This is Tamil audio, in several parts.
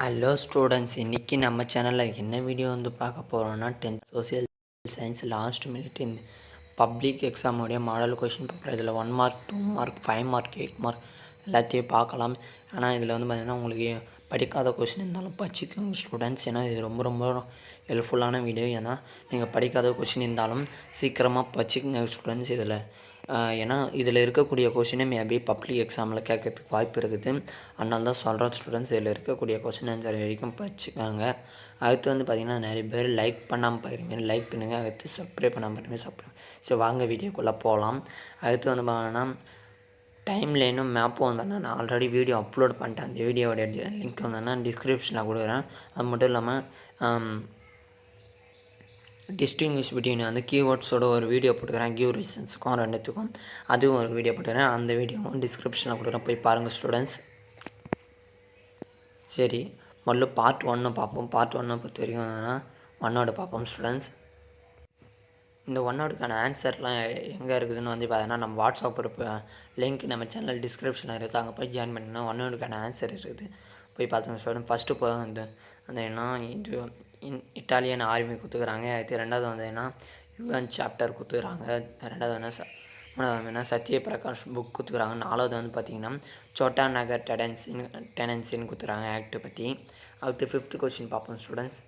ஹலோ ஸ்டூடெண்ட்ஸ், இன்றைக்கி நம்ம சேனலில் என்ன வீடியோ வந்து பார்க்க போகிறோன்னா 10th social science last minute இந்த பப்ளிக் எக்ஸாமுடைய மாடல் கொஷின் பேப்பர். இதில் 1 மார்க் 2 மார்க் 5 மார்க் 8 மார்க் எல்லாத்தையும் பார்க்கலாம். ஆனால் இதில் வந்து பார்த்திங்கன்னா உங்களுக்கு படிக்காத கொஷின் இருந்தாலும் படிச்சுக்கோங்க ஸ்டூடெண்ட்ஸ். ஏன்னா இது ரொம்ப ரொம்ப ஹெல்ப்ஃபுல்லான வீடியோ. ஏன்னா நீங்கள் படிக்காத கொஷின் இருந்தாலும் சீக்கிரமாக படிச்சுக்கோங்க ஸ்டூடெண்ட்ஸ். ஏன்னா இதில் இருக்கக்கூடிய கொஷினே மேபி பப்ளிக் எக்ஸாமில் கேட்கறதுக்கு வாய்ப்பு இருக்குது. அதனால தான் சொல்கிறோம் ஸ்டூடெண்ட்ஸ், இதில் இருக்கக்கூடிய கொஷின் ஆன்சர் வரைக்கும் படிச்சுக்காங்க. அடுத்து வந்து பார்த்திங்கன்னா நிறைய பேர் லைக் பண்ணாமல் போயிருங்க, லைக் பண்ணுங்கள். அடுத்து சப்ஸ்கிரைப் பண்ணாமல் பாருங்கள், சப்ஸ்கிரைப். ஸோ வாங்க வீடியோக்குள்ளே போகலாம். அடுத்து வந்து பார்த்தீங்கன்னா டைம் லைனும் மேப்பும் வந்து நான் ஆல்ரெடி வீடியோ அப்லோட் பண்ணிட்டேன். அந்த வீடியோடைய லிங்க் வந்து டிஸ்கிரிப்ஷனில் கொடுக்குறேன். அது மட்டும் இல்லாமல் டிஸ்டிங்விஷ் பிட்வீன் வந்து கீவேர்ட்ஸோட ஒரு வீடியோ போட்டுக்கிறேன். கிவ் ரீசன்ஸுக்கும் ரெண்டுத்துக்கும் அதுவும் ஒரு வீடியோ போட்டுக்கிறேன். அந்த வீடியோவும் டிஸ்கிரிப்ஷனில் கொடுக்குறேன், போய் பாருங்கள் ஸ்டூடெண்ட்ஸ். சரி, முதல்ல பார்ட் 1 பார்ப்போம். பார்ட் 1 பொறுத்த வரைக்கும் என்னென்னா 1 வேர்டு பார்ப்போம் ஸ்டூடெண்ட்ஸ். இந்த 1 வேர்டுக்கான ஆன்சர்லாம் எங்கே இருக்குதுன்னு வந்து பார்த்தீங்கன்னா நம்ம வாட்ஸ்அப் குரூப் லிங்க் நம்ம சேனல் டிஸ்கிரிப்ஷனில் இருக்குது. அங்கே போய் ஜாயின் பண்ணிங்கன்னா 1 வேர்டுக்கான ஆன்சர் இருக்குது, போய் பார்த்துங்க ஸ்டூடெண்ட். ஃபஸ்ட்டு வந்து என்ன இது இட்டாலியன் ஆர்மி கொடுத்துக்கிறாங்க. அடுத்து ரெண்டாவது வந்து என்ன யூஎன் சாப்டர் கொடுத்துக்கிறாங்க. ரெண்டாவது என்ன மூணாவது என்ன சத்யபிரகாஷ் புக் கொடுத்துக்கிறாங்க. நாலாவது வந்து பார்த்திங்கன்னா சோட்டா நகர் டெனன்சின்னு கொடுத்துக்கிறாங்க ஆக்ட் பற்றி. அடுத்து 5th கொஸ்டின் பார்ப்போம் ஸ்டூடெண்ட்ஸ்.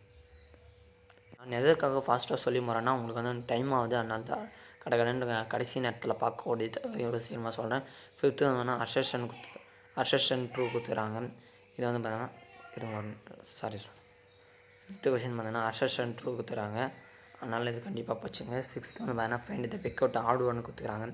நான் எதற்காக ஃபாஸ்ட்டாக சொல்லி போகிறேன்னா உங்களுக்கு வந்து டைம் ஆகுது, அதனால தான் கடை கடைசி நேரத்தில் பார்க்க ஓடிட்டு எவ்வளோ சீக்கிரமாக சொல்கிறேன். 5th வந்து அர்ஷன் ட்ரூ கொடுத்துக்கிறாங்க. இது வந்து பார்த்தீங்கன்னா சாரி 5th கொஷின் பார்த்தீங்கன்னா அர்ஷன் ட்ரூ கொடுத்துறாங்க. அதனால் இது கண்டிப்பாக படிச்சுங்க. 6th வந்து பார்த்தீங்கன்னா ஃபைண்ட் த பிக் அவுட் ஆடு ஒன்று கொடுத்துக்கிறாங்க.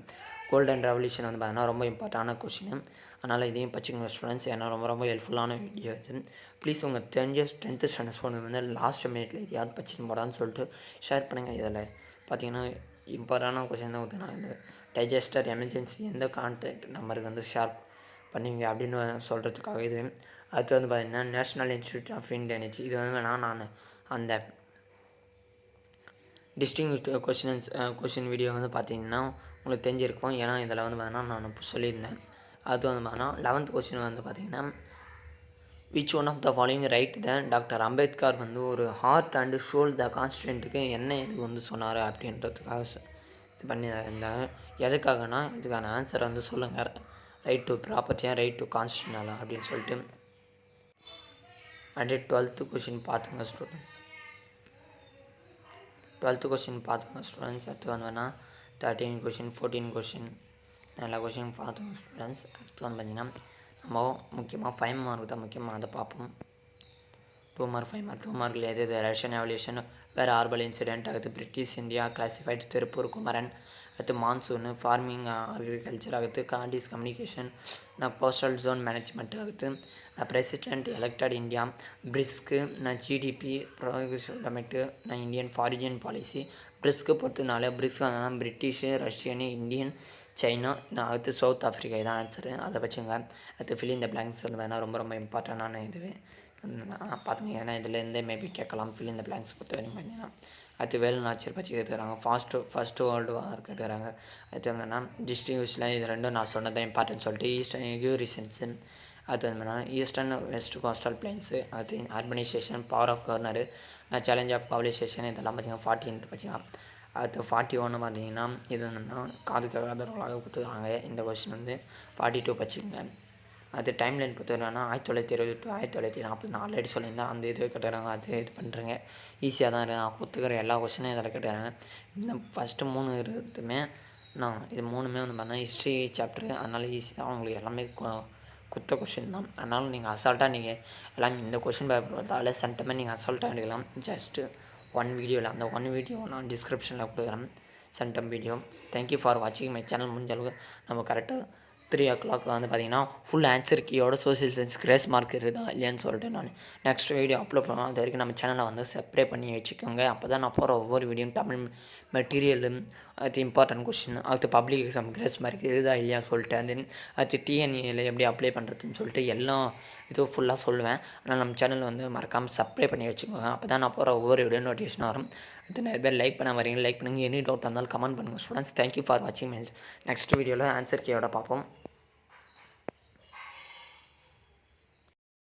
கோல்டன் ரெவல்யூஷன் வந்து பார்த்தீங்கன்னா ரொம்ப இம்பார்ட்டான கொஷின். அதனால் இதையும் படிச்சுங்க ஸ்டூடெண்ட்ஸ். ஏன்னா ரொம்ப ரொம்ப ஹெல்ப்ஃபுல்லான வீடியோ இது. ப்ளீஸ் உங்கள் தெரிஞ்ச 10th ஸ்டாண்டர்ட் ஸ்டூடெண்ட் வந்து லாஸ்ட் மினிட்ல எதையாவது படிச்சுன்னு போடான்னு சொல்லிட்டு ஷேர் பண்ணுங்கள். இதில் பார்த்தீங்கன்னா இம்பார்ட்டான கொஷின் தான் ஊற்றுனா இந்த டைஜஸ்டர் எமர்ஜென்சி எந்த கான்டாக்ட் நம்பருக்கு வந்து ஷேர் பண்ணுவீங்க அப்படின்னு சொல்கிறதுக்காக இது. அடுத்து வந்து பார்த்திங்கன்னா National Institute of Wind Energy. இது வந்து நான் அந்த டிஸ்டிங்விஷ்டு கொஷின் வீடியோ வந்து பார்த்திங்கன்னா உங்களுக்கு தெரிஞ்சிருக்கும். ஏன்னா இதில் வந்து பார்த்தீங்கன்னா நான் சொல்லியிருந்தேன். அது வந்து பார்த்தீங்கன்னா 11th கொஷின் வந்து பார்த்திங்கன்னா which one of the following right the doctor Ambedkar வந்து ஒரு ஹார்ட் அண்டு ஷோல் த கான்ஸ்டன்ட்டுக்கு என்ன இது வந்து சொன்னார் அப்படின்றதுக்காக இது பண்ணியிருந்தாங்க. எதுக்காகனா இதுக்கான ஆன்சரை வந்து சொல்லுங்கள். ரைட் டு ப்ராப்பர்ட்டியாக ரைட் டு கான்ஸ்டியூஷனலா அப்படின்னு சொல்லிட்டு. அப்படியே 12th கொஷின் பார்த்துங்க ஸ்டூடெண்ட்ஸ். 12th கொஷின் பார்த்துங்க ஸ்டூடெண்ட்ஸ். அடுத்து வந்து வேணால் 13 கொஷின் 14 கொஷின் எல்லா கொஷின் பார்த்துங்க ஸ்டூடெண்ட்ஸ். அடுத்து வந்து பார்த்திங்கன்னா நம்ம முக்கியமாக 5 மார்க் தான் முக்கியமாக அதை பார்ப்போம். 2 மார்க் 5 மார்க் 2 மார்க்கில் எது ரஷ்யன் எவல்யூஷன் வேறு ஆர்பல் இன்சிடென்ட். அடுத்து British India classified Tiruppur Kumaran. அடுத்து மான்சூனு ஃபார்மிங் அக்ரிகல்ச்சர். அடுத்து கார்டிஸ் கம்யூனிகேஷன் போஸ்டல் ஜோன் மேனேஜ்மெண்ட். அடுத்து பிரசிடென்ட் எலெக்டட் இந்தியா பிரிஸ்க்கு ஜிடிபி ப்ரோகிரமெட்டு இந்தியன் ஃபாரின் பாலிசி. பிரிஸ்க்கு பொறுத்தனால பிரிஸ்க் வந்தால் பிரிட்டிஷு ரஷ்யனு இந்தியன் சைனா. அடுத்து சவுத் ஆஃப்ரிக்கா இதான் ஆன்சரு, அதை வச்சுங்க. அடுத்து ஃபில் இந்த பிளாங்க்ஸ் வந்து வேணால் ரொம்ப ரொம்ப இம்பார்ட்டண்டான இதுவே பார்த்துங்க. ஏன்னா இதுலேருந்தே மேபி கேட்கலாம் ஃபில் இந்த பிளாங்க்ஸ் பொறுத்த வரைக்கும் பார்த்தீங்கன்னா. அடுத்து வேலுநாச்சியர் பற்றி கேட்டுக்கிறாங்க. ஃபஸ்ட்டு வேர்ல்டு வார் கேட்டுக்கிறாங்க. அடுத்து என்னென்னா டிஸ்ட்ரிபியூஷனில் இது ரெண்டும் நான் சொன்னதை இம்பார்ட்டன்ட் சொல்லிட்டு ஈஸ்டர்ன் ரீசன்ஸு. அடுத்து என்னென்னா ஈஸ்டர்ன் வெஸ்ட் கோஸ்டல் பிளைன்ஸு. அடுத்து urbanisation power of governor challenge of publication இதெல்லாம் பார்த்தீங்கன்னா 40th பார்த்தீங்கன்னா. அடுத்து 41 பார்த்தீங்கன்னா இது என்னென்னா காது கேட்காதவர்களாக கொடுத்துருக்காங்க. இந்த கொஸ்டின் வந்து 42 படிச்சுங்க. அது டைம் லைன் பொறுத்தவரைனா 1920 to 1940 நான் ஆல்ரெடி சொல்லியிருந்தேன். அந்த இது கேட்டுக்கிறாங்க, அது இது பண்ணுறேங்க. ஈஸியாக தான் இருக்குது. நான் கொடுத்துக்கிற எல்லா கொஸ்டினும் இதில் கேட்டுக்கிறாங்க. இந்த ஃபஸ்ட்டு 3 இருக்குதுமே இது 3மே வந்து பார்த்தீங்கன்னா ஹிஸ்ட்ரி சாப்டரு. அதனால் ஈஸி தான், உங்களுக்கு எல்லாமே குத்த கொஷின் தான். அதனால் நீங்கள் அசால்ட்டாக எல்லாமே இந்த கொஷின் பேப்பர் பார்த்தாலே சென்டமே நீங்கள் அசால்ட்டாக எடுக்கலாம். ஜஸ்ட்டு 1 வீடியோவில் அந்த 1 வீடியோ நான் டிஸ்கிரிப்ஷனில் கொடுக்குறேன் சென்டம் வீடியோ. தேங்க்யூ ஃபார் வாட்சிங் மை சேனல். முடிஞ்ச அளவுக்கு நம்ம கரெக்டாக 3 o'clock வந்து பார்த்திங்கன்னா ஃபுல் ஆன்சர் கீயோட சோசியல் சயின்ஸ் கிரேஸ் மார்க் இருக்குதா இல்லையான்னு சொல்லிட்டு நான் நெக்ஸ்ட் வீடியோ அப்லோட் பண்ணுவேன். அது வரைக்கும் நம்ம சேனலை வந்து சப்ஸ்கிரைப் பண்ணி வச்சுக்கோங்க. அப்போ தான் நான் போகிற ஒவ்வொரு வீடியோவும் தமிழ் மெட்டீரியலு அடுத்து இம்பார்ட்டன்ட் கொஷின் அடுத்து பப்ளிக் எக்ஸாம் கிரேஸ் மார்க் இருக்குதா இல்லையா சொல்லிட்டு அடுத்து டிஎன்இயில் எப்படி அப்ளை பண்ணுறதுன்னு சொல்லிட்டு எல்லாம் இதுவும் ஃபுல்லாக சொல்லுவேன். ஆனால் நம்ம சேனல் வந்து மறக்காமல் சப்ஸ்கிரைப் பண்ணி வச்சுக்கோங்க. அப்போ தான் நான் போகிற ஒவ்வொரு வீடியோ நோட்டிஃபிகேஷன் வரும். இது நிறைய பேர் லைக் பண்ண வரீங்க, லைக் பண்ணுங்கள். எனி டவுட் இருந்தாலும் கமெண்ட் பண்ணுங்கள் ஸ்டூடெண்ட்ஸ். தேங்க்யூ ஃபார் வாட்சிங். நெக்ஸ்ட் வீடியோவில் ஆன்சர் கீயோட பார்ப்போம்.